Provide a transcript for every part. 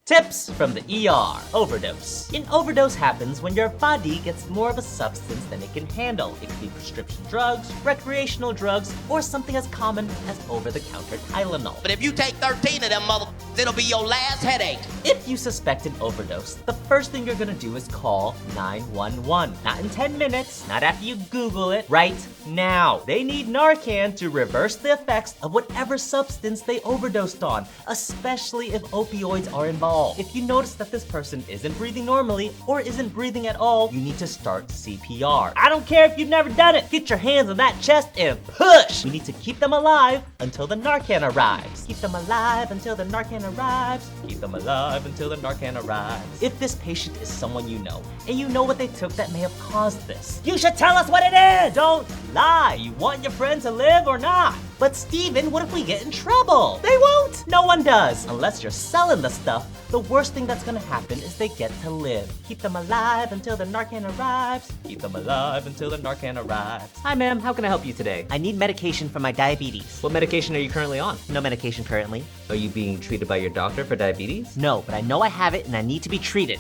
Tips from the ER. Overdose. An overdose happens when your body gets more of a substance than it can handle. It could be prescription drugs, recreational drugs, or something as common as over-the-counter Tylenol. But if you take 13 of them motherfuckers, it'll be your last headache. If you suspect an overdose, the first thing you're gonna do is call 911. Not in 10 minutes, not after you Google it, right now. They need Narcan to reverse the effects of whatever substance they overdosed on, especially if opioids are involved. If you notice that this person isn't breathing normally or isn't breathing at all, you need to start CPR. I don't care if you've never done it. Get your hands on that chest and push. We need to keep them alive until the Narcan arrives. Keep them alive until the Narcan arrives. Keep them alive until the Narcan arrives. If this patient is someone you know, and you know what they took that may have caused this, you should tell us what it is. Don't lie. You want your friend to live or not? But Steven, what if we get in trouble? They won't. No one does. Unless you're selling the stuff, the worst thing that's gonna happen is they get to live. Keep them alive until the Narcan arrives. Keep them alive until the Narcan arrives. Hi ma'am, how can I help you today? I need medication for my diabetes. What medication are you currently on? No medication currently. Are you being treated by your doctor for diabetes? No, but I know I have it and I need to be treated.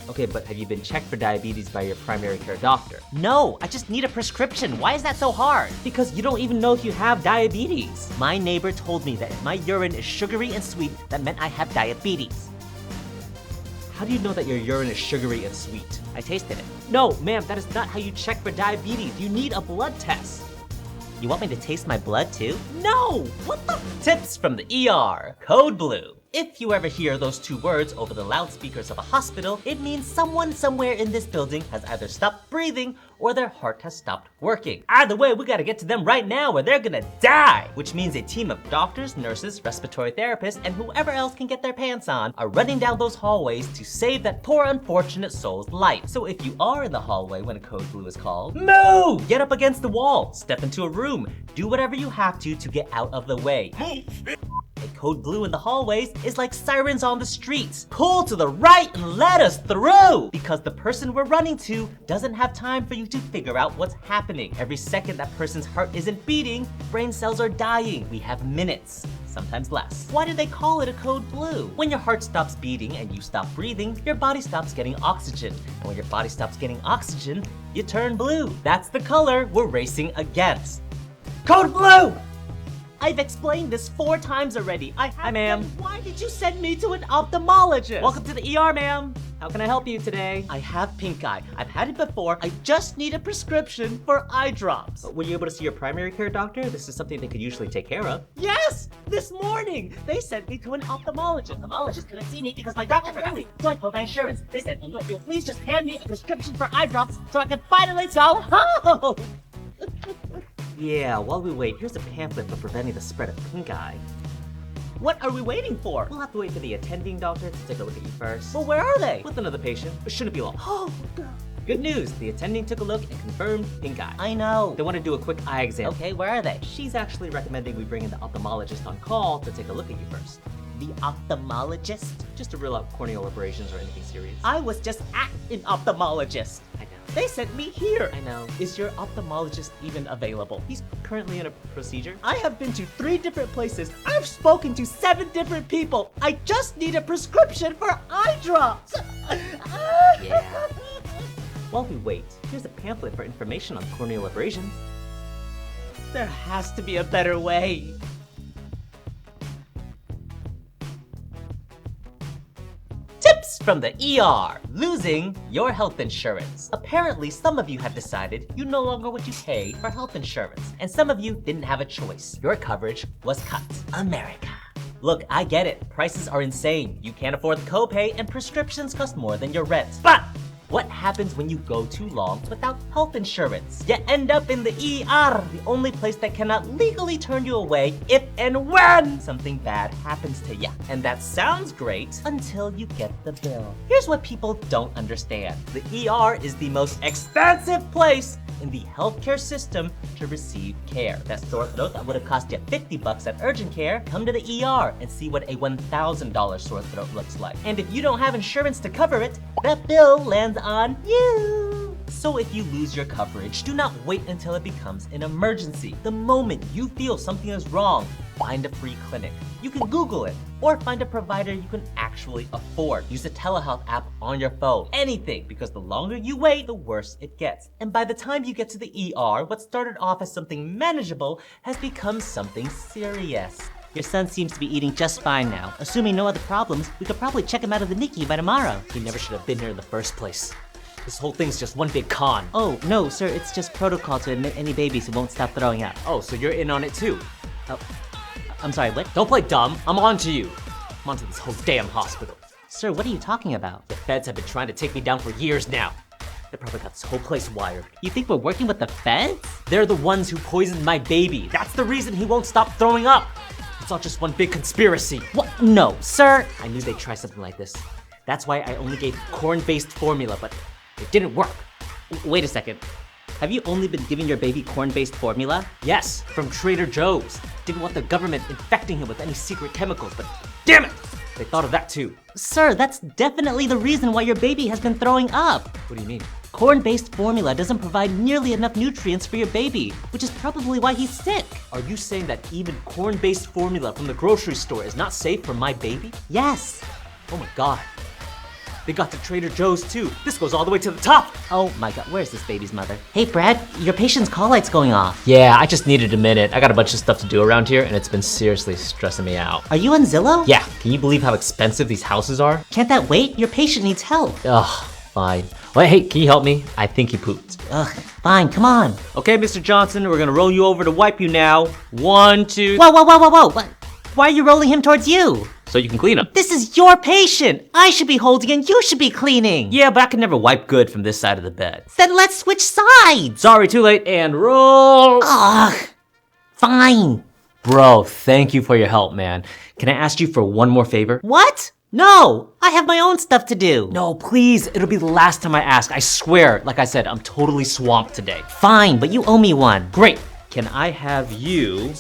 Okay, but have you been checked for diabetes by your primary care doctor? No, I just need a prescription. Why is that so hard? Because you don't even know if you have diabetes. My neighbor told me that if my urine is sugary and sweet, that meant I have diabetes. How do you know that your urine is sugary and sweet? I tasted it. No, ma'am, that is not how you check for diabetes. You need a blood test. You want me to taste my blood too? No! What the? Tips from the ER. Code Blue. If you ever hear those two words over the loudspeakers of a hospital, it means someone somewhere in this building has either stopped breathing or their heart has stopped working. Either way, we gotta get to them right now or they're gonna die! Which means a team of doctors, nurses, respiratory therapists, and whoever else can get their pants on are running down those hallways to save that poor unfortunate soul's life. So if you are in the hallway when a code blue is called, move! Get up against the wall, step into a room, do whatever you have to get out of the way. A code blue in the hallways is like sirens on the streets. Pull to the right and let us through! Because the person we're running to doesn't have time for you to figure out what's happening. Every second that person's heart isn't beating, brain cells are dying. We have minutes, sometimes less. Why do they call it a code blue? When your heart stops beating and you stop breathing, your body stops getting oxygen. And when your body stops getting oxygen, you turn blue. That's the color we're racing against. Code blue! I've explained this 4 times already. Hi, ma'am. Why did you send me to an ophthalmologist? Welcome to the ER, ma'am. How can I help you today? I have pink eye. I've had it before. I just need a prescription for eye drops. Were you able to see your primary care doctor? This is something they could usually take care of. Yes! This morning, they sent me to an ophthalmologist. The ophthalmologist couldn't see me because my doctor forgot me. So I called my insurance. They said, look, you'll please just hand me a prescription for eye drops so I can finally go home. Yeah, while we wait, here's a pamphlet for preventing the spread of pink eye. What are we waiting for? We'll have to wait for the attending doctor to take a look at you first. Well, where are they? With another patient. It shouldn't be long. Oh, God. Good news, the attending took a look and confirmed pink eye. I know. They want to do a quick eye exam. Okay, where are they? She's actually recommending we bring in the ophthalmologist on call to take a look at you first. The ophthalmologist? Just to rule out corneal abrasions or anything serious. I was just at an ophthalmologist. I know. They sent me here. I know. Is your ophthalmologist even available? He's currently in a procedure. I have been to 3 different places. I've spoken to 7 different people. I just need a prescription for eye drops. Yeah. While we wait, here's a pamphlet for information on corneal abrasions. There has to be a better way. Tips from the ER. Losing your health insurance. Apparently, some of you have decided you no longer want to pay for health insurance. And some of you didn't have a choice. Your coverage was cut. America. Look, I get it. Prices are insane. You can't afford the copay and prescriptions cost more than your rent. But what happens when you go too long without health insurance? You end up in the ER, the only place that cannot legally turn you away if and when something bad happens to you. And that sounds great until you get the bill. Here's what people don't understand. The ER is the most expensive place in the healthcare system to receive care. That sore throat that would have cost you $50 at urgent care, come to the ER and see what a $1,000 sore throat looks like. And if you don't have insurance to cover it, that bill lands on you. So if you lose your coverage, do not wait until it becomes an emergency. The moment you feel something is wrong, find a free clinic. You can Google it, or find a provider you can actually afford. Use a telehealth app on your phone. Anything, because the longer you wait, the worse it gets. And by the time you get to the ER, what started off as something manageable has become something serious. Your son seems to be eating just fine now. Assuming no other problems, we could probably check him out of the NICU by tomorrow. He never should have been here in the first place. This whole thing's just one big con. Oh, no, sir, it's just protocol to admit any babies who won't stop throwing up. Oh, so you're in on it too? Oh, I'm sorry, what? Don't play dumb. I'm on to you. I'm on to this whole damn hospital. Sir, what are you talking about? The feds have been trying to take me down for years now. They probably got this whole place wired. You think we're working with the feds? They're the ones who poisoned my baby. That's the reason he won't stop throwing up. It's all just one big conspiracy. What? No, sir. I knew they'd try something like this. That's why I only gave corn-based formula, but it didn't work. Wait a second. Have you only been giving your baby corn-based formula? Yes, from Trader Joe's. Didn't want the government infecting him with any secret chemicals, but damn it! They thought of that too. Sir, that's definitely the reason why your baby has been throwing up. What do you mean? Corn-based formula doesn't provide nearly enough nutrients for your baby, which is probably why he's sick. Are you saying that even corn-based formula from the grocery store is not safe for my baby? Yes. Oh my god. They got to Trader Joe's too. This goes all the way to the top. Oh my god, where's this baby's mother? Hey Brad, your patient's call light's going off. Yeah, I just needed a minute. I got a bunch of stuff to do around here and it's been seriously stressing me out. Are you on Zillow? Yeah, can you believe how expensive these houses are? Can't that wait? Your patient needs help. Ugh, fine. Well, hey, can you help me? I think he pooped. Ugh, fine, come on. Okay, Mr. Johnson, we're gonna roll you over to wipe you now. 1, 2... Whoa, whoa, whoa, whoa, whoa. What? Why are you rolling him towards you? So you can clean him. This is your patient. I should be holding and you should be cleaning. Yeah, but I can never wipe good from this side of the bed. Then let's switch sides. Sorry, too late, and roll. Ugh, fine. Bro, thank you for your help, man. Can I ask you for one more favor? What? No, I have my own stuff to do. No, please, it'll be the last time I ask. I swear, like I said, I'm totally swamped today. Fine, but you owe me one. Great. Can I have you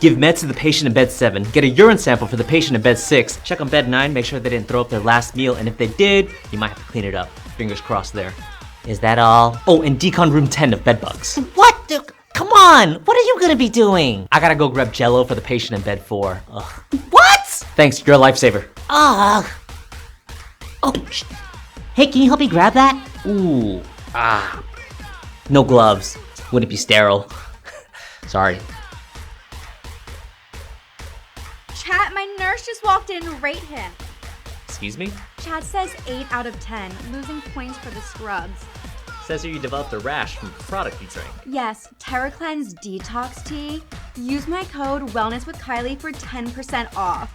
give meds to the patient in bed 7, get a urine sample for the patient in bed 6, check on bed 9, make sure they didn't throw up their last meal, and if they did, you might have to clean it up. Fingers crossed there. Is that all? Oh, and decon room 10 of bed bugs. What? Come on, what are you gonna be doing? I gotta go grab Jello for the patient in bed 4. Ugh. What? Thanks, you're a lifesaver. Ugh. Oh, hey, can you help me grab that? Ooh, no gloves. Wouldn't be sterile. Sorry. Chat, my nurse just walked in. Rate him. Excuse me? Chat says 8 out of 10, losing points for the scrubs. Says here you developed a rash from the product you drank. Yes, TerraCleanse Detox Tea. Use my code Wellness with Kylie for 10% off.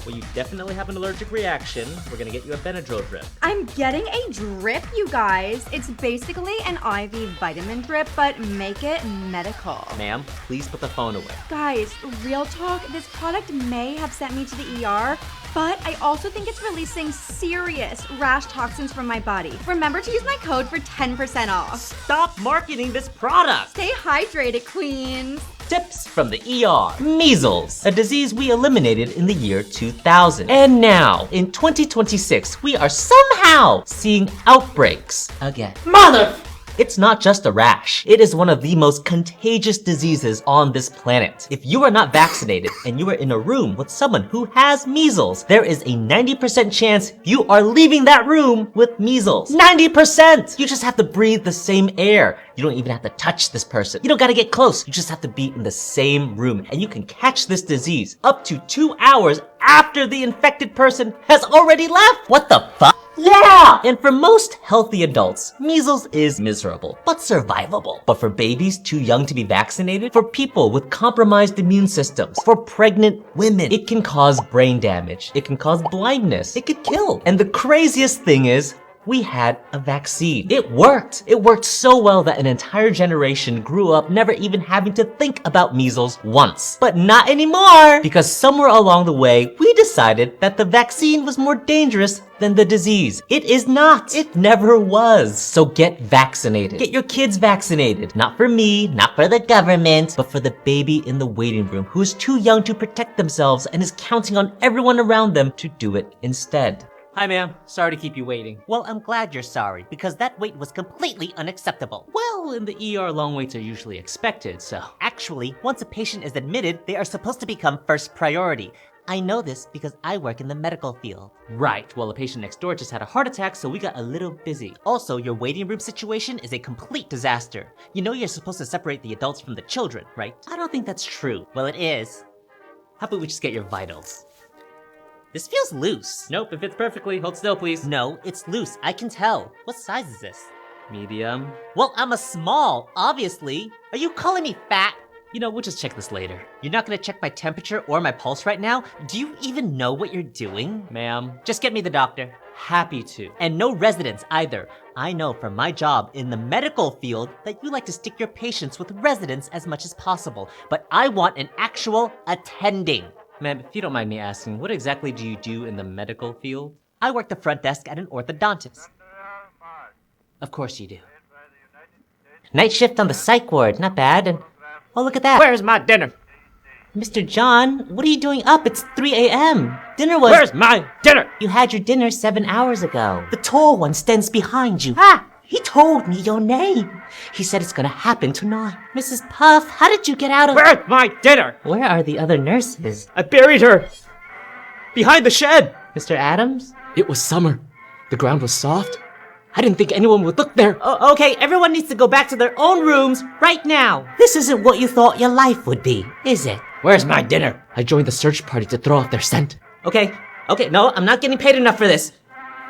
Well, you definitely have an allergic reaction. We're gonna get you a Benadryl drip. I'm getting a drip, you guys. It's basically an IV vitamin drip, but make it medical. Ma'am, please put the phone away. Guys, real talk, this product may have sent me to the ER, but I also think it's releasing serious rash toxins from my body. Remember to use my code for 10% off. Stop marketing this product! Stay hydrated, queens. Tips from the ER. Measles, a disease we eliminated in the year 2000. And now, in 2026, we are somehow seeing outbreaks again. Mother! It's not just a rash. It is one of the most contagious diseases on this planet. If you are not vaccinated and you are in a room with someone who has measles, there is a 90% chance you are leaving that room with measles. 90%! You just have to breathe the same air. You don't even have to touch this person. You don't gotta get close. You just have to be in the same room and you can catch this disease up to 2 hours after the infected person has already left. What the fuck? Yeah! And for most healthy adults, measles is miserable, but survivable. But for babies too young to be vaccinated, for people with compromised immune systems, for pregnant women, it can cause brain damage. It can cause blindness. It could kill. And the craziest thing is, we had a vaccine. It worked. It worked so well that an entire generation grew up never even having to think about measles once. But not anymore! Because somewhere along the way, we decided that the vaccine was more dangerous than the disease. It is not. It never was. So get vaccinated. Get your kids vaccinated. Not for me, not for the government, but for the baby in the waiting room who is too young to protect themselves and is counting on everyone around them to do it instead. Hi, ma'am. Sorry to keep you waiting. Well, I'm glad you're sorry, because that wait was completely unacceptable. Well, in the ER, long waits are usually expected, so. Actually, once a patient is admitted, they are supposed to become first priority. I know this because I work in the medical field. Right, well, a patient next door just had a heart attack, so we got a little busy. Also, your waiting room situation is a complete disaster. You know you're supposed to separate the adults from the children, right? I don't think that's true. Well, it is. How about we just get your vitals? This feels loose. Nope, it fits perfectly. Hold still, please. No, it's loose. I can tell. What size is this? Medium. Well, I'm a small, obviously. Are you calling me fat? You know, we'll just check this later. You're not gonna check my temperature or my pulse right now? Do you even know what you're doing? Ma'am. Just get me the doctor. Happy to. And no residents either. I know from my job in the medical field that you like to stick your patients with residents as much as possible, but I want an actual attending. Ma'am, if you don't mind me asking, what exactly do you do in the medical field? I work the front desk at an orthodontist. Of course you do. Night shift on the psych ward, not bad, and oh, look at that. Where's my dinner? Mr. John, what are you doing up? It's 3 a.m. Dinner was— Where's my dinner? You had your dinner 7 hours ago. The tall one stands behind you. Ah! He told me your name. He said it's gonna happen tonight. Mrs. Puff, how did you get out of— Where's my dinner? Where are the other nurses? I buried her! Behind the shed! Mr. Adams? It was summer. The ground was soft. I didn't think anyone would look there. Oh, okay, everyone needs to go back to their own rooms right now. This isn't what you thought your life would be, is it? Where's my dinner? I joined the search party to throw off their scent. Okay, no, I'm not getting paid enough for this.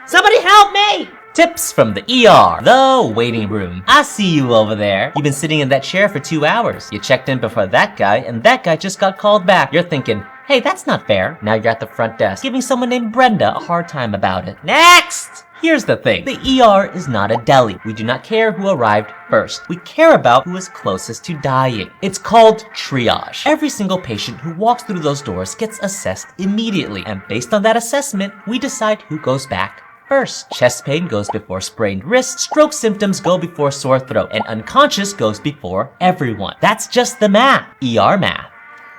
Somebody help me! Tips from the ER, the waiting room. I see you over there. You've been sitting in that chair for 2 hours. You checked in before that guy, and that guy just got called back. You're thinking, hey, that's not fair. Now you're at the front desk, giving someone named Brenda a hard time about it. Next! Here's the thing. The ER is not a deli. We do not care who arrived first. We care about who is closest to dying. It's called triage. Every single patient who walks through those doors gets assessed immediately. And based on that assessment, we decide who goes back first. Chest pain goes before sprained wrist, stroke symptoms go before sore throat, and unconscious goes before everyone. That's just the math. ER math.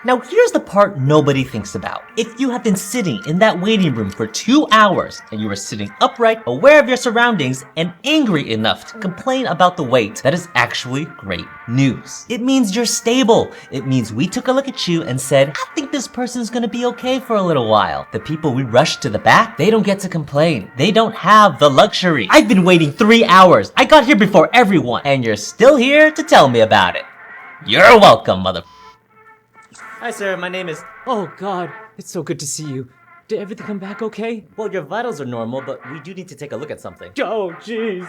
Now here's the part nobody thinks about. If you have been sitting in that waiting room for 2 hours and you are sitting upright, aware of your surroundings, and angry enough to complain about the wait, that is actually great news. It means you're stable. It means we took a look at you and said, I think this person's gonna be okay for a little while. The people we rushed to the back, they don't get to complain. They don't have the luxury. I've been waiting 3 hours. I got here before everyone, and you're still here to tell me about it. You're welcome, mother. Hi, sir. My name is... Oh, God. It's so good to see you. Did everything come back okay? Well, your vitals are normal, but we do need to take a look at something. Oh, jeez.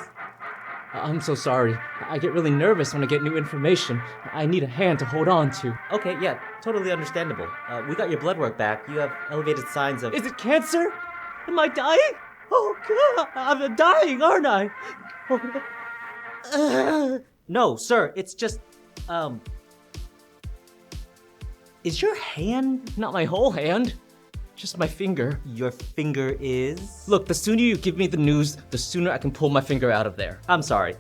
I'm so sorry. I get really nervous when I get new information. I need a hand to hold on to. Okay, yeah, totally understandable. We got your blood work back. You have elevated signs of... Is it cancer? Am I dying? Oh, God. I'm dying, aren't I? No, sir. It's just, Is your hand... Not my whole hand. Just my finger. Your finger is... Look, the sooner you give me the news, the sooner I can pull my finger out of there. I'm sorry.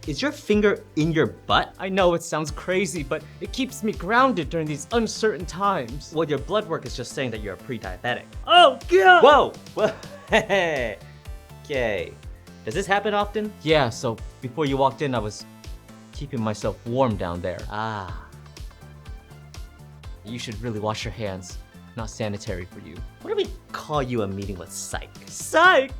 Is your finger in your butt? I know it sounds crazy, but it keeps me grounded during these uncertain times. Well, your blood work is just saying that you're a pre-diabetic. Oh, God! Whoa! Whoa. Okay. Does this happen often? Yeah, so before you walked in, I was keeping myself warm down there. Ah. You should really wash your hands. Not sanitary for you. What do we call you a meeting with psych? Psych!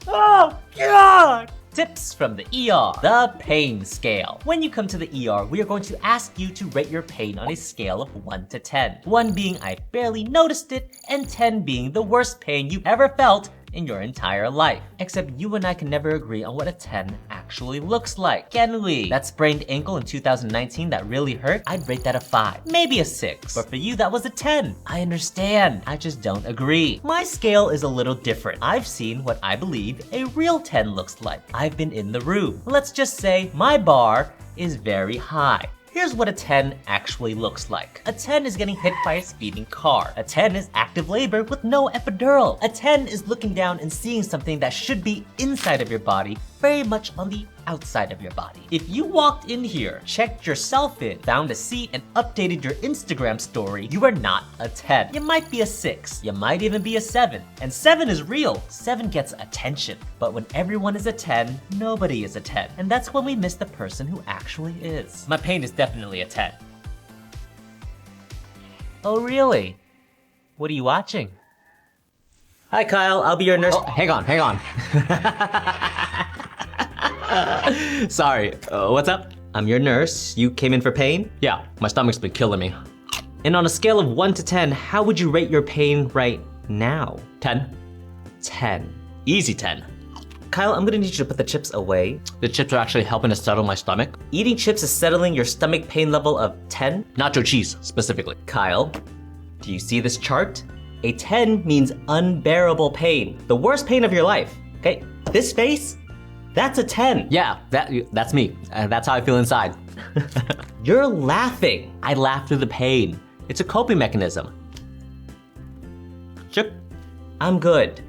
Oh, God! Tips from the ER, the pain scale. When you come to the ER, we are going to ask you to rate your pain on a scale of 1 to 10. 1 being I barely noticed it, and 10 being the worst pain you've ever felt in your entire life. Except you and I can never agree on what a 10 actually looks like, can we? That sprained ankle in 2019 that really hurt, I'd rate that a 5, maybe a 6. But for you, that was a 10. I understand, I just don't agree. My scale is a little different. I've seen what I believe a real 10 looks like. I've been in the room. Let's just say my bar is very high. Here's what a 10 actually looks like. A 10 is getting hit by a speeding car. A 10 is active labor with no epidural. A 10 is looking down and seeing something that should be inside of your body very much on the outside of your body. If you walked in here, checked yourself in, found a seat, and updated your Instagram story, you are not a 10. You might be a 6. You might even be a 7. And 7 is real. 7 gets attention. But when everyone is a 10, nobody is a 10. And that's when we miss the person who actually is. My pain is definitely a 10. Oh, really? What are you watching? Hi, Kyle. I'll be your nurse. Oh, hang on. Sorry, what's up? I'm your nurse. You came in for pain? Yeah, my stomach's been killing me. And on a scale of 1 to 10, how would you rate your pain right now? 10. 10. Easy 10. Kyle, I'm gonna need you to put the chips away. The chips are actually helping to settle my stomach. Eating chips is settling your stomach pain level of 10? Nacho cheese, specifically. Kyle, do you see this chart? A 10 means unbearable pain. The worst pain of your life, okay? This face, that's a 10. Yeah, that's me. That's how I feel inside. You're laughing. I laugh through the pain. It's a coping mechanism. Chip? I'm good.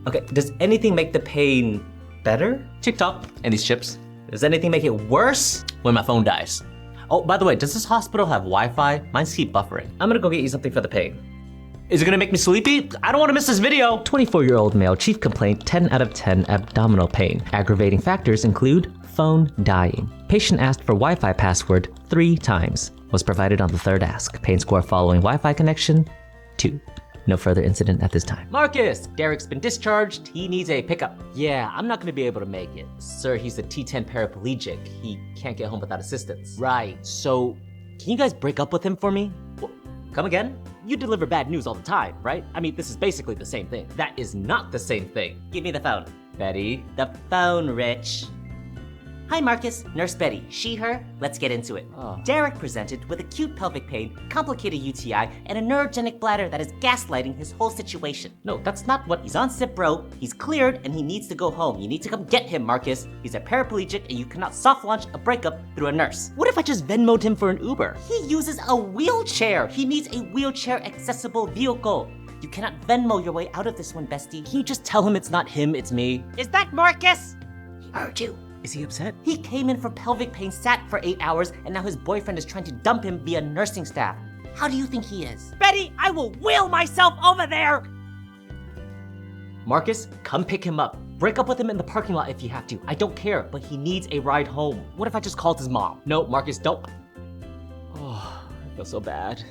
Okay, does anything make the pain better? TikTok and these chips. Does anything make it worse? When my phone dies. Oh, by the way, does this hospital have Wi-Fi? Mine's keep buffering. I'm gonna go get you something for the pain. Is it gonna make me sleepy? I don't wanna miss this video. 24-year-old male, chief complaint, 10 out of 10 abdominal pain. Aggravating factors include phone dying. Patient asked for Wi-Fi password 3 times. Was provided on the 3rd ask. Pain score following Wi-Fi connection, 2. No further incident at this time. Marcus, Derek's been discharged. He needs a pickup. Yeah, I'm not gonna be able to make it. Sir, he's a T10 paraplegic. He can't get home without assistance. Right, so can you guys break up with him for me? Come again? You deliver bad news all the time, right? I mean, this is basically the same thing. That is not the same thing. Give me the phone. Betty, the phone, Rich. Hi, Marcus. Nurse Betty. She, her? Let's get into it. Oh. Derek presented with acute pelvic pain, complicated UTI, and a neurogenic bladder that is gaslighting his whole situation. No, that's not what he's on Cipro. He's cleared and he needs to go home. You need to come get him, Marcus. He's a paraplegic and you cannot soft launch a breakup through a nurse. What if I just Venmo'd him for an Uber? He uses a wheelchair. He needs a wheelchair accessible vehicle. You cannot Venmo your way out of this one, bestie. Can you just tell him it's not him, it's me? Is that Marcus? He heard you. Is he upset? He came in for pelvic pain, sat for 8 hours, and now his boyfriend is trying to dump him via nursing staff. How do you think he is? Betty, I will wheel myself over there! Marcus, come pick him up. Break up with him in the parking lot if you have to. I don't care, but he needs a ride home. What if I just called his mom? No, Marcus, don't. Oh, I feel so bad.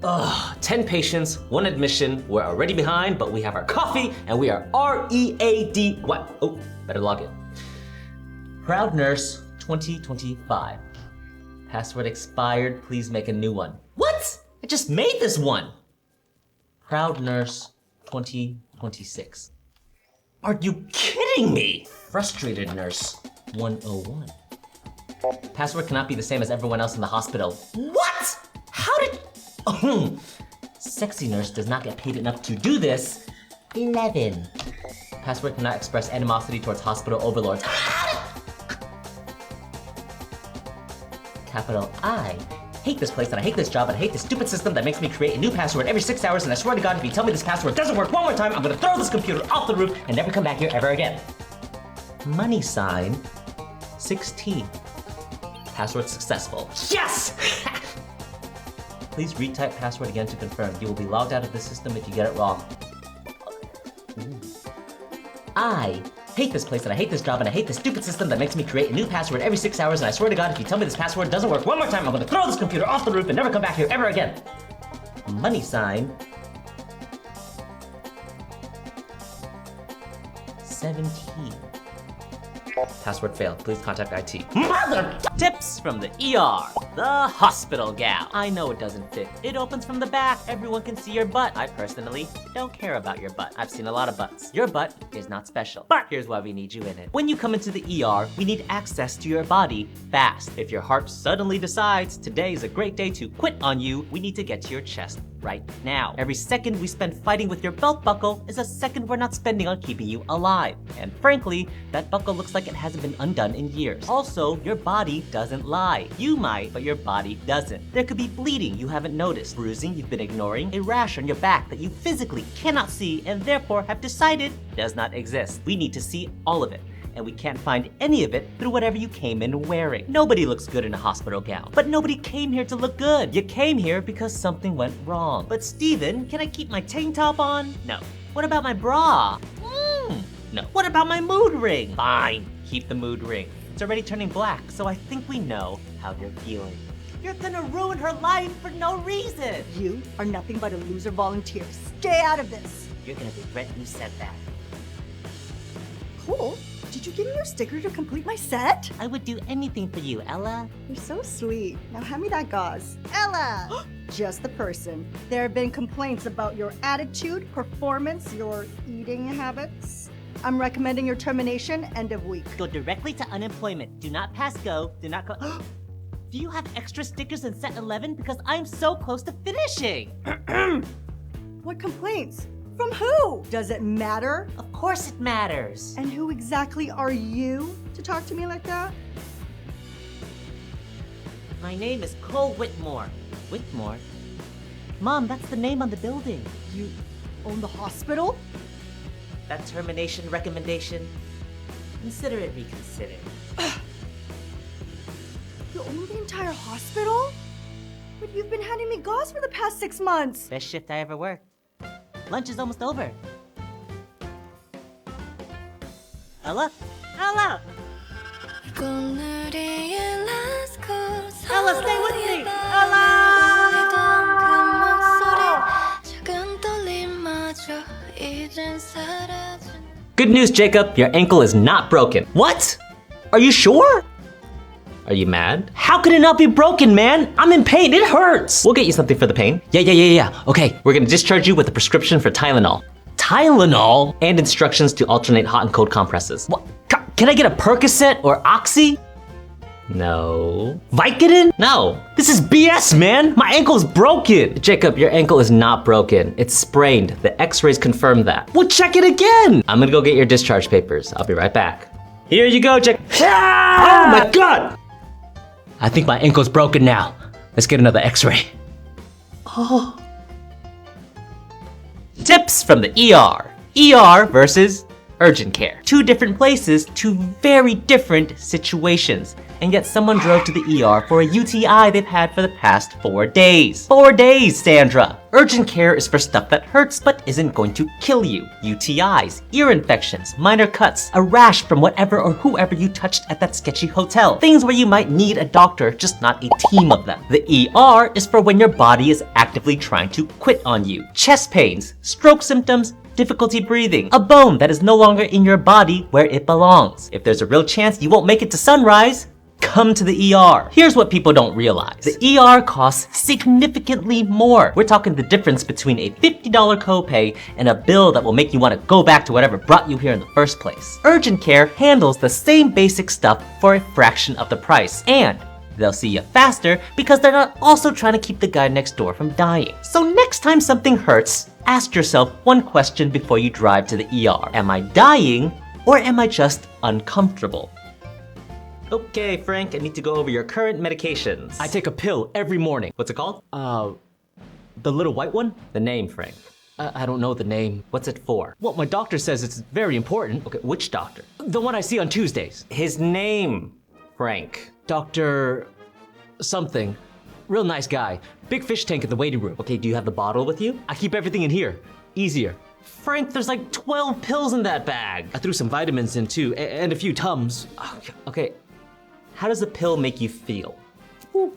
Ugh, 10 patients, 1 admission. We're already behind, but we have our coffee, and we are READ. What? Oh, better log in. Proud Nurse 2025. Password expired, please make a new one. What? I just made this one. Proud Nurse 2026. Are you kidding me? Frustrated Nurse 101. Password cannot be the same as everyone else in the hospital. What? How did... Sexy Nurse does not get paid enough to do this. 11. Password cannot express animosity towards hospital overlords. Capital I. Hate this place and I hate this job and I hate this stupid system that makes me create a new password every 6 hours, and I swear to God, if you tell me this password doesn't work one more time, I'm gonna throw this computer off the roof and never come back here ever again. Money sign 16. Password successful. Yes! Please retype password again to confirm. You will be logged out of the system if you get it wrong. I hate this place and I hate this job and I hate this stupid system that makes me create a new password every 6 hours, and I swear to God, if you tell me this password doesn't work one more time, I'm gonna throw this computer off the roof and never come back here ever again. Money sign 17. Password failed. Please contact IT. Mother! Tips from the ER. The hospital gown. I know it doesn't fit. It opens from the back. Everyone can see your butt. I personally don't care about your butt. I've seen a lot of butts. Your butt is not special. But here's why we need you in it. When you come into the ER, we need access to your body fast. If your heart suddenly decides today is a great day to quit on you, we need to get to your chest right now. Every second we spend fighting with your belt buckle is a second we're not spending on keeping you alive. And frankly, that buckle looks like it hasn't been undone in years. Also, your body doesn't lie. You might, but your body doesn't. There could be bleeding you haven't noticed, bruising you've been ignoring, a rash on your back that you physically cannot see and therefore have decided does not exist. We need to see all of it. And we can't find any of it through whatever you came in wearing. Nobody looks good in a hospital gown, but nobody came here to look good. You came here because something went wrong. But Steven, can I keep my tank top on? No. What about my bra? No. What about my mood ring? Fine, keep the mood ring. It's already turning black, so I think we know how you're feeling. You're gonna ruin her life for no reason. You are nothing but a loser volunteer. Stay out of this. You're gonna regret you said that. Cool. Did you give me your sticker to complete my set? I would do anything for you, Ella. You're so sweet. Now hand me that gauze. Ella! Just the person. There have been complaints about your attitude, performance, your eating habits. I'm recommending your termination end of week. Go directly to unemployment. Do not pass go. Do not go. Do you have extra stickers in set 11? Because I'm so close to finishing. What complaints? From who? Does it matter? Of course it matters. And who exactly are you to talk to me like that? My name is Cole Whitmore. Whitmore? Mom, that's the name on the building. You own the hospital? That termination recommendation, consider it reconsidered. You own the entire hospital? But you've been handing me gauze for the past 6 months. Best shift I ever worked. Lunch is almost over. Ella? Ella! Ella, stay with me! Ella! Good news, Jacob. Your ankle is not broken. What? Are you sure? Are you mad? How could it not be broken, man? I'm in pain, it hurts. We'll get you something for the pain. Yeah. Okay, we're gonna discharge you with a prescription for Tylenol. Tylenol? And instructions to alternate hot and cold compresses. What? Can I get a Percocet or Oxy? No. Vicodin? No. This is BS, man. My ankle is broken. Jacob, your ankle is not broken. It's sprained. The x-rays confirm that. Well, check it again. I'm gonna go get your discharge papers. I'll be right back. Here you go, Jacob. Oh my God. I think my ankle's broken now. Let's get another x-ray. Oh. Tips from the ER. ER versus urgent care. Two different places, two very different situations. And yet someone drove to the ER for a UTI they've had for the past 4 days. 4 days, Sandra! Urgent care is for stuff that hurts but isn't going to kill you. UTIs, ear infections, minor cuts, a rash from whatever or whoever you touched at that sketchy hotel. Things where you might need a doctor, just not a team of them. The ER is for when your body is actively trying to quit on you. Chest pains, stroke symptoms, difficulty breathing, a bone that is no longer in your body where it belongs. If there's a real chance you won't make it to sunrise, come to the ER. Here's what people don't realize. The ER costs significantly more. We're talking the difference between a $50 copay and a bill that will make you want to go back to whatever brought you here in the first place. Urgent care handles the same basic stuff for a fraction of the price, and they'll see you faster because they're not also trying to keep the guy next door from dying. So next time something hurts, ask yourself one question before you drive to the ER. Am I dying or am I just uncomfortable? Okay, Frank, I need to go over your current medications. I take a pill every morning. What's it called? The little white one? The name, Frank. I don't know the name. What's it for? Well, my doctor says it's very important. Okay, which doctor? The one I see on Tuesdays. His name, Frank. Dr. something. Real nice guy. Big fish tank in the waiting room. Okay, do you have the bottle with you? I keep everything in here. Easier. Frank, there's like 12 pills in that bag. I threw some vitamins in too, and a few Tums. Okay, how does the pill make you feel? Ooh,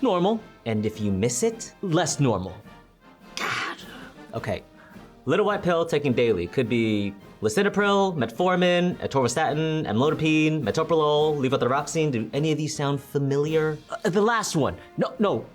normal. And if you miss it? Less normal. God. Okay, little white pill taking daily. Could be lisinopril, metformin, atorvastatin, amlodipine, metoprolol, levothyroxine. Do any of these sound familiar? The last one. No.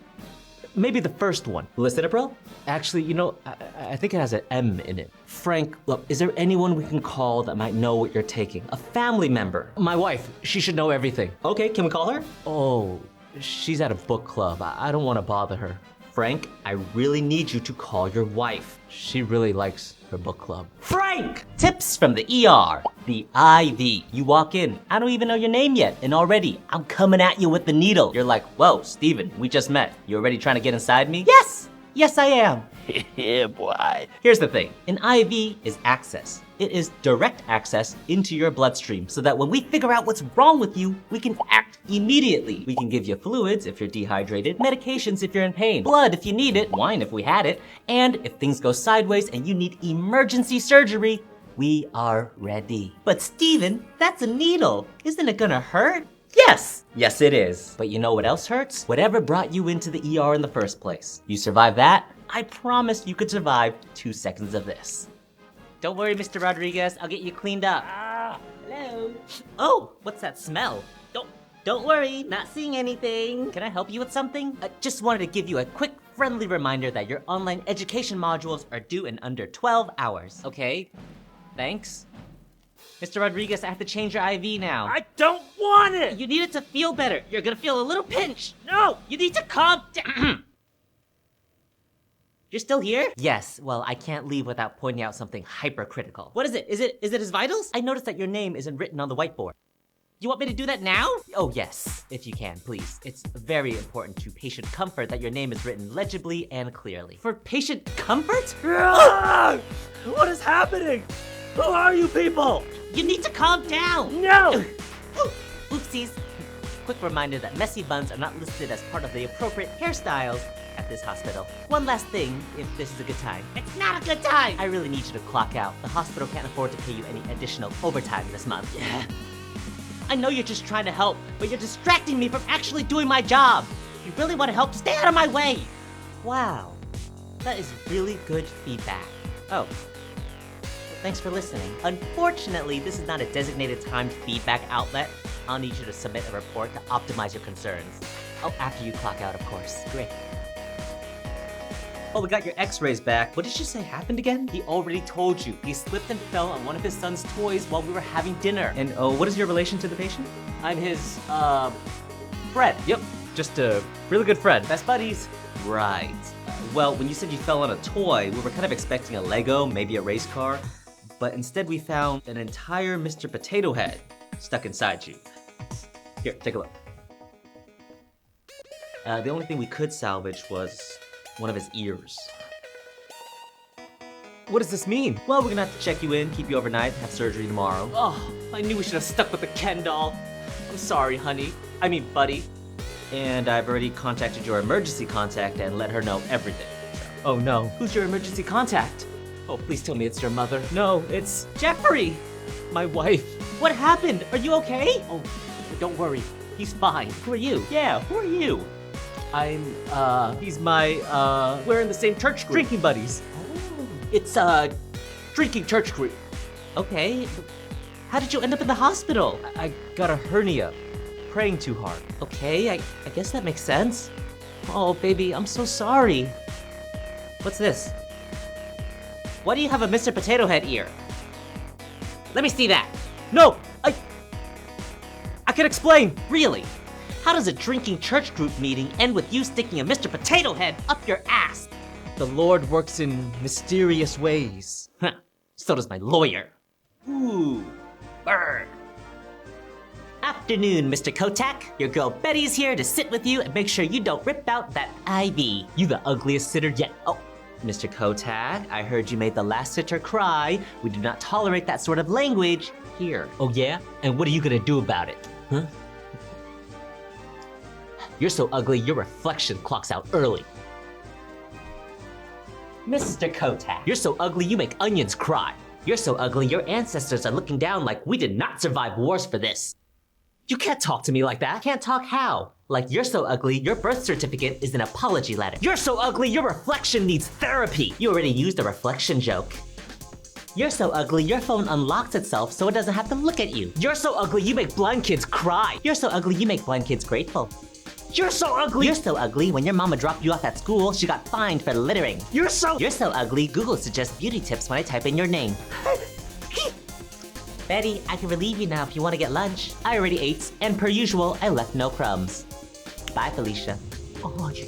Maybe the first one. Lisinopril? Actually, you know, I think it has an M in it. Frank, look, is there anyone we can call that might know what you're taking? A family member? My wife, she should know everything. Okay, can we call her? Oh, she's at a book club. I don't want to bother her. Frank, I really need you to call your wife. She really likes her book club. Frank! Tips from the ER. The IV. You walk in, I don't even know your name yet, and already I'm coming at you with the needle. You're like, whoa, Steven, we just met. You already trying to get inside me? Yes! Yes, I am. Yeah, boy. Here's the thing, an IV is access. It is direct access into your bloodstream so that when we figure out what's wrong with you, we can act immediately. We can give you fluids if you're dehydrated, medications if you're in pain, blood if you need it, wine if we had it, and if things go sideways and you need emergency surgery, we are ready. But Steven, that's a needle. Isn't it gonna hurt? Yes! Yes, it is. But you know what else hurts? Whatever brought you into the ER in the first place. You survive that, I promise you could survive 2 seconds of this. Don't worry, Mr. Rodriguez, I'll get you cleaned up. Hello? Oh, what's that smell? Don't worry, not seeing anything. Can I help you with something? I just wanted to give you a quick, friendly reminder that your online education modules are due in under 12 hours. Okay, thanks. Mr. Rodriguez, I have to change your IV now. I don't want it! You need it to feel better. You're gonna feel a little pinch. No, you need to calm down. You're still here? Yes, well, I can't leave without pointing out something hypercritical. What is it? Is it his vitals? I noticed that your name isn't written on the whiteboard. You want me to do that now? Oh yes, if you can, please. It's very important to patient comfort that your name is written legibly and clearly. For patient comfort? What is happening? Who are you people? You need to calm down. No! Oopsies. Quick reminder that messy buns are not listed as part of the appropriate hairstyles at this hospital. One last thing, if this is a good time. It's not a good time! I really need you to clock out. The hospital can't afford to pay you any additional overtime this month. Yeah. I know you're just trying to help, but you're distracting me from actually doing my job. If you really want to help, stay out of my way. Wow, that is really good feedback. Oh, thanks for listening. Unfortunately, this is not a designated timed feedback outlet. I'll need you to submit a report to optimize your concerns. Oh, after you clock out, of course. Great. Oh, we got your x-rays back. What did you say happened again? He already told you. He slipped and fell on one of his son's toys while we were having dinner. And what is your relation to the patient? I'm his, friend. Yep, just a really good friend. Best buddies. Right. Well, when you said you fell on a toy, we were kind of expecting a Lego, maybe a race car, but instead we found an entire Mr. Potato Head stuck inside you. Here, take a look. The only thing we could salvage was one of his ears. What does this mean? Well, we're gonna have to check you in, keep you overnight, have surgery tomorrow. Oh, I knew we should have stuck with the Ken doll. I'm sorry, honey. I mean, buddy. And I've already contacted your emergency contact and let her know everything. Oh no. Who's your emergency contact? Oh, please tell me it's your mother. No, it's Jeffrey, my wife. What happened? Are you okay? Oh, don't worry. He's fine. Who are you? Yeah, who are you? He's my, we're in the same church group. Drinking buddies. Oh. It's, drinking church group. Okay. How did you end up in the hospital? I got a hernia. Praying too hard. Okay, I guess that makes sense. Oh, baby, I'm so sorry. What's this? Why do you have a Mr. Potato Head ear? Let me see that. No, I can explain. Really? How does a drinking church group meeting end with you sticking a Mr. Potato Head up your ass? The Lord works in mysterious ways. Huh. So does my lawyer. Ooh, burn. Afternoon, Mr. Kotak. Your girl Betty's here to sit with you and make sure you don't rip out that IV. You the ugliest sitter yet. Oh, Mr. Kotak, I heard you made the last sitter cry. We do not tolerate that sort of language here. Oh yeah? And what are you gonna do about it? Huh? You're so ugly, your reflection clocks out early. Mr. Kotak. You're so ugly, you make onions cry. You're so ugly, your ancestors are looking down like we did not survive wars for this. You can't talk to me like that. Can't talk how? Like you're so ugly, your birth certificate is an apology letter. You're so ugly, your reflection needs therapy. You already used a reflection joke. You're so ugly, your phone unlocks itself so it doesn't have to look at you. You're so ugly, you make blind kids cry. You're so ugly, you make blind kids grateful. You're so ugly. You're so ugly, when your mama dropped you off at school, she got fined for littering. You're so ugly, Google suggests beauty tips when I type in your name. Betty, I can relieve you now if you want to get lunch. I already ate, and per usual, I left no crumbs. Bye, Felicia. Oh, yeah.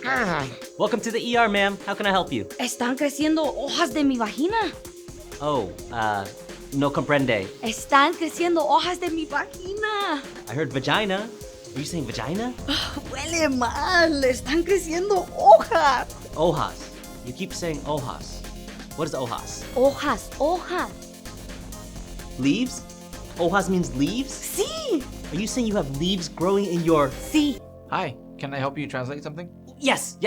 Welcome to the ER, ma'am. How can I help you? Están creciendo hojas de mi vagina. Oh, no comprende. Están creciendo hojas de mi vagina. I heard vagina. Are you saying vagina? Huele mal. Están creciendo hojas. Hojas. You keep saying hojas. What is hojas? Hojas. Leaves? Hojas means leaves? Sí. Are you saying you have leaves growing in your... Sí. Hi, can I help you translate something? Yes.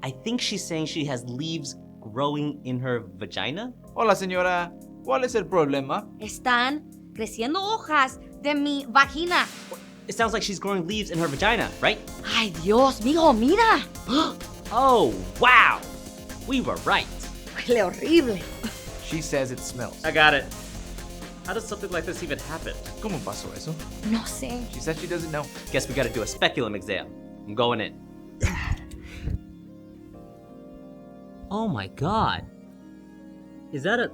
I think she's saying she has leaves growing in her vagina? Hola, señora. ¿Cuál es el problema? Están creciendo hojas de mi vagina. It sounds like she's growing leaves in her vagina, right? Ay, Dios, mijo, mira. Oh, wow. We were right. Huele horrible. She says it smells. I got it. How does something like this even happen? ¿Cómo pasó eso? No sé. She says she doesn't know. Guess we gotta do a speculum exam. I'm going in. Oh my god. Is that a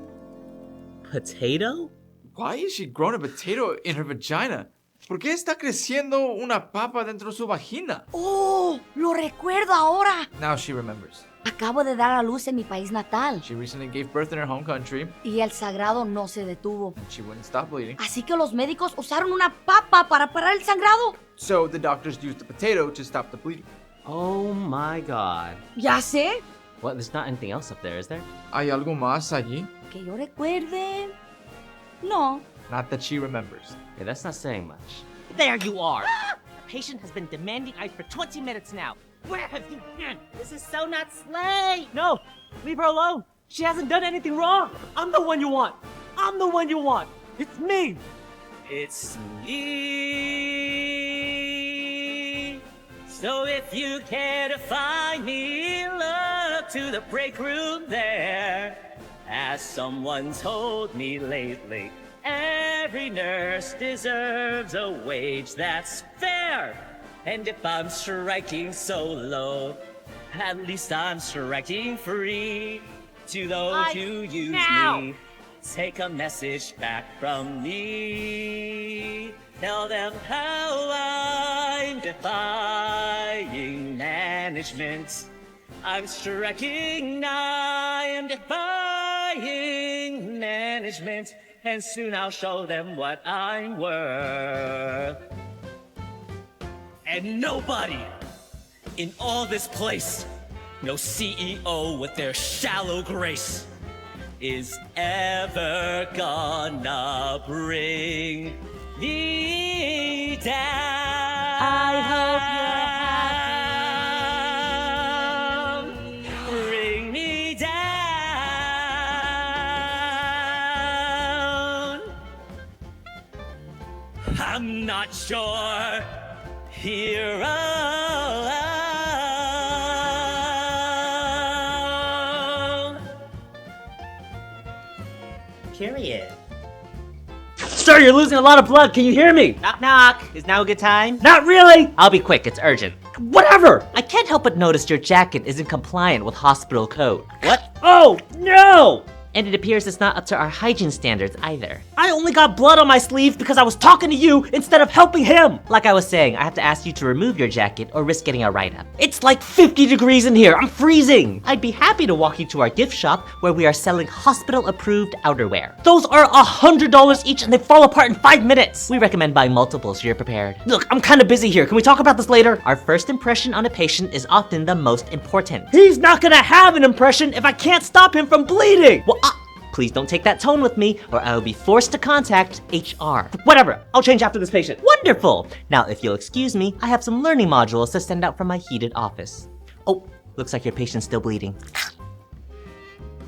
potato? Why is she growing a potato in her vagina? ¿Por qué está creciendo una papa dentro de su vagina? Oh, lo recuerdo ahora. Now she remembers. Acabo de dar a luz en mi país natal She recently gave birth in her home country, y el sangrado no se detuvo. and she wouldn't stop bleeding. Así que los médicos usaron una papa para parar el sangrado. So the doctors used the potato to stop the bleeding. Oh my god. Ya sé. What, there's not anything else up there, is there? ¿Hay algo más allí? Que yo recuerde. No. Not that she remembers. Yeah, that's not saying much. There you are! The patient has been demanding ice for 20 minutes now. Where have you been? This is so not Slay! No! Leave her alone! She hasn't done anything wrong! I'm the one you want! I'm the one you want! It's me! It's me! So if you care to find me, look to the break room there. As someone told me lately, every nurse deserves a wage that's fair. And if I'm striking so low, at least I'm striking free. To those who use me, take a message back from me. Tell them how I'm defying management. I'm striking, I am defying management. And soon I'll show them what I'm worth. And nobody in all this place, no CEO with their shallow grace, is ever gonna bring me down. I hope you're happy. Bring me down. I'm not sure. Hero. Period. Sir, you're losing a lot of blood. Can you hear me? Knock, knock. Is now a good time? Not really. I'll be quick. It's urgent. Whatever. I can't help but notice your jacket isn't compliant with hospital code. What? Oh, no! And it appears it's not up to our hygiene standards either. I only got blood on my sleeve because I was talking to you instead of helping him! Like I was saying, I have to ask you to remove your jacket or risk getting a write-up. It's like 50 degrees in here, I'm freezing! I'd be happy to walk you to our gift shop where we are selling hospital-approved outerwear. Those are $100 each and they fall apart in 5 minutes! We recommend buying multiples so you're prepared. Look, I'm kinda busy here, can we talk about this later? Our first impression on a patient is often the most important. He's not gonna have an impression if I can't stop him from bleeding! Well, please don't take that tone with me, or I will be forced to contact HR. Whatever, I'll change after this patient. Wonderful! Now, if you'll excuse me, I have some learning modules to send out from my heated office. Oh, looks like your patient's still bleeding.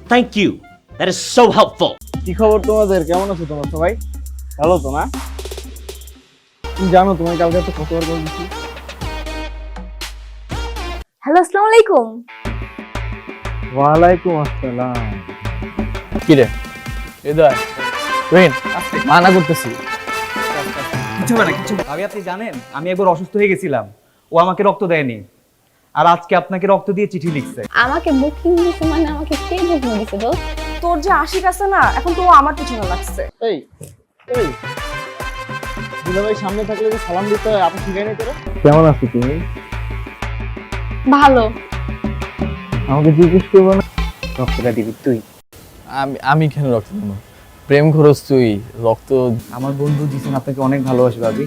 Thank you. That is so helpful. কি খবর তোমাদের? কেমন আছো তোমরা সবাই? ভালো তো না? তুমি জানো তোমায় কালকে একটা খবর বলছি। হ্যালো, আসসালামু আলাইকুম। ওয়ালাইকুম আসসালাম। কি রে? হৃদয়, তুহিন, মানা করতেছি। কিছু না কিছু। আগে আপনি জানেন, আমি একবার অসুস্থ হয়ে গেছিলাম। ও আমাকে রক্ত দেয়নি। আর আজকে আপনাকে রক্ত দিয়ে চিঠি লিখছে। আমাকে বুকিং দিছে মানে আমাকে কে বুকিং দিছে দোস্ত? তোর যে আশিক আছে না, এখন তো আমার পিছনে লাগছে। এই দুলাভাই সামনে থাকলে যে সালাম দিতে হয়, আপনি শিখাই নাই তোরা? কেমন আছিস তুমি? ভালো। আমাকে জিজ্ঞেস করবো না রক্তটা দিবি তুই? আমি কেন রক্ত দেবো? প্রেম খরচ তুই, রক্ত আমার বন্ধু দিছেন আপনাকে অনেক ভালোবাসি ভাবি।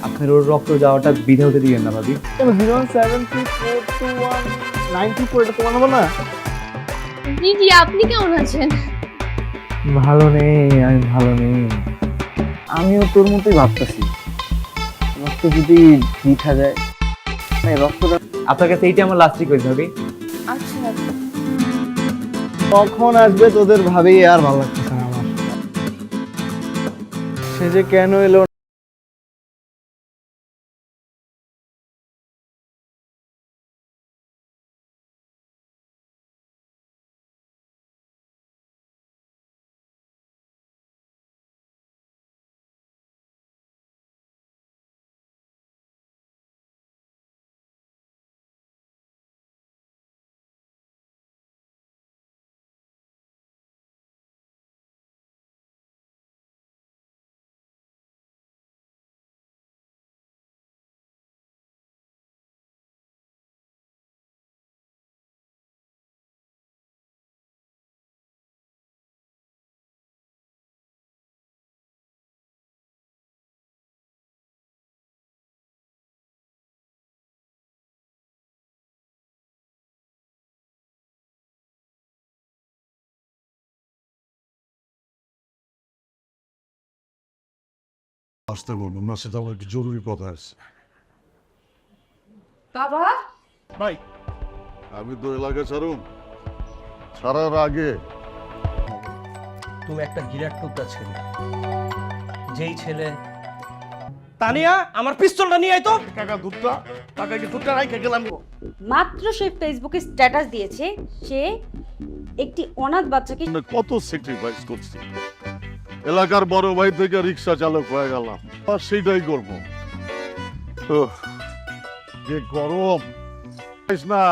আপনার ওর রক্ত যাওয়াটা বিধে হতে দিবেন না ভাবি। 076421924 এটা তোমার নাম্বার না? জি জি, আপনি কেমন আছেন? ভালো নেই, আমি ভালো নেই। আমিও তোর মতোই ভাবতেছি, রক্ত যদি দিঠা যায় রক্তটা আপনার কাছে এইটা আমার লাস্ট রিকোয়েস্ট ভাবি। আচ্ছা, কখন আসবে তোদের ভাবি? আর ভালো লাগতেছে না আমার। সে যে কেন এলো আসতে বলবো না, সেটা আমার একটু জরুরি কথা আছে। বাবা ভাই আমি তো এলাকা ছাড়ার আগে তুমি একটা গিরাট টুকরা ছেলে, যেই ছেলে তানিয়া আমার পিস্তলটা নিয়ে আয় তো। কাকা দুধটা কাকা কি দুধটা রাইখে গেলাম। মাত্র সে ফেসবুকে স্ট্যাটাস দিয়েছে সে একটি অনাথ বাচ্চাকে কত স্যাক্রিফাইস করছি, এলাকার বড় ভাই থেকে রিক্সা চালক হয়ে গেলাম, আর সেইটাই করবো। যে গরম না,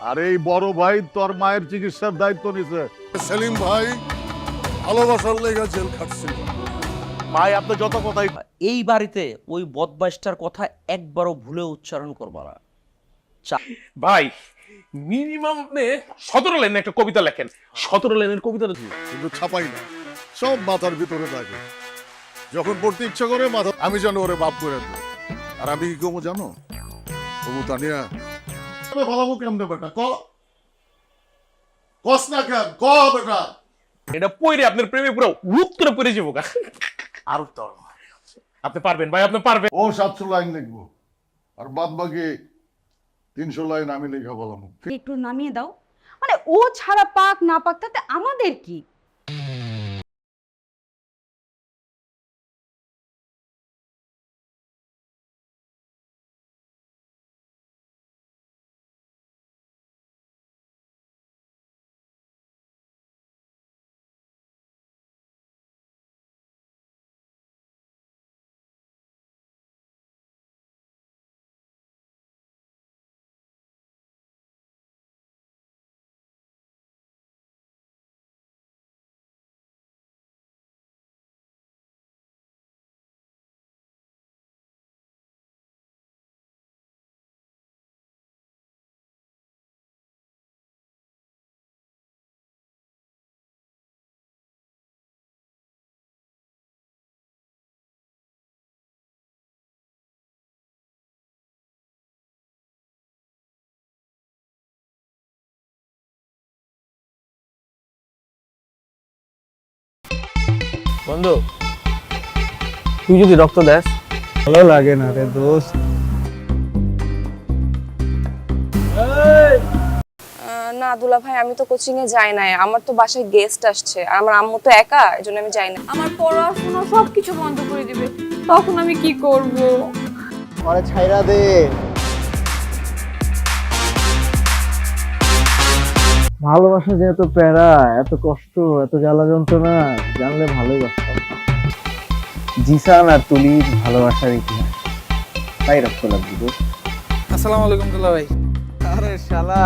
আর এই বড় ভাই তোর মায়ের চিকিৎসার দায়িত্ব নিছে। সেলিম ভাই ভালোবাসার লেগে জেল খাটছিল। ভাই আপনি যত কথাই, এই বাড়িতে ওই বদমাইশটার কথা একবারও ভুলে উচ্চারণ করবা না। ভাই মিনিমাম আপনি 17 লাইনের একটা কবিতা লেখেন, 17 লাইনের কবিতা কিন্তু ছাপাই না, সব মাথার ভিতরে থাকে। যখন পড়তে ইচ্ছা করে মাথা, আমি জানো ওরে বাপ করে দেব। আর আমি কি কমো জানো? তবু তানিয়া ভালো কেমন বেটা কস না কেন ক বেটা, এটা পড়ে আপনার প্রেমে পুরো রূপ করে পড়ে যাবো। আর আপনি পারবেন ভাই, আপনি পারবেন। ও 700 লাইন লিখবো, আর বাদ বাকি 300 লাইন আমি লেখা বললাম। একটু নামিয়ে দাও, মানে ও ছাড়া পাক না পাক তাতে আমাদের কি? বন্ধু তুই যদি রক্ত দেস ভালো লাগে না রে দোস্ত। না দুলা ভাই, আমি তো কোচিং এ যাই নাই, আমার তো বাসায় গেস্ট আসছে, আর আমার আম্মু তো একা, এজন্য আমি যাই না। আমার পড়াশোনা সবকিছু বন্ধ করে দিবে, তখন আমি কি করব? আরে ছাইরা দে, ভালোবাসা যে এত প্যারা, এত কষ্ট, এত জ্বালা যন্ত্রণা জানলে ভালোই বাসতাম। জিসান আর তুলির ভালোবাসার ইতিহাস, তাই রক্ত লাগবে দোস্ত। আসসালামু আলাইকুম দুলা ভাই। আরে শালা,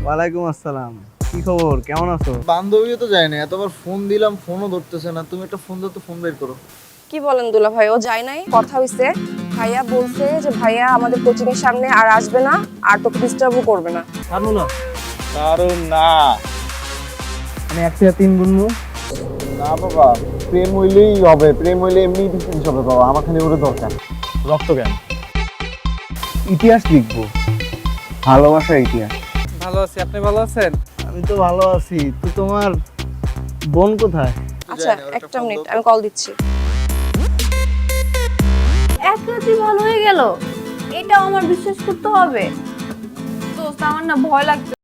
ওয়ালাইকুম আসসালাম। কি খবর, কেমন আছো? বান্ধবীও তো যায় না, এতবার ফোন দিলাম ফোনও ধরতেছে না। তুমি একটা ফোন দাও তো, ফোন বের করো। কি বলেন দুলা ভাই, ও যায় নাই? কথা হইছে? ভাইয়া বলছে যে ভাইয়া আমাদের কোচিং এর সামনে আর আসবে না, আর তোকে ডিস্টার্বও করবে না। জানো না কারণ না আমি 1 থেকে 3 গুনবো। না বাবা, প্রেম হইলেই হবে, প্রেম হইলে এমনি ডিস্টেন্স হবে বাবা, আমার খালি ওরে দরকার। রক্ত কেন? ইতিহাস লিখবো, ভালোবাসার ইতিহাস। ভালো আছি, আপনি ভালো আছেন? আমি তো ভালো আছি, তো তোমার বোন কোথায়? আচ্ছা একটা মিনিট, আমি কল দিচ্ছি। এক রাতে ভালো হয়ে গেল, এটাও আমার বিশ্বাস করতে হবে। দোস্ত আমার না ভয় লাগছে।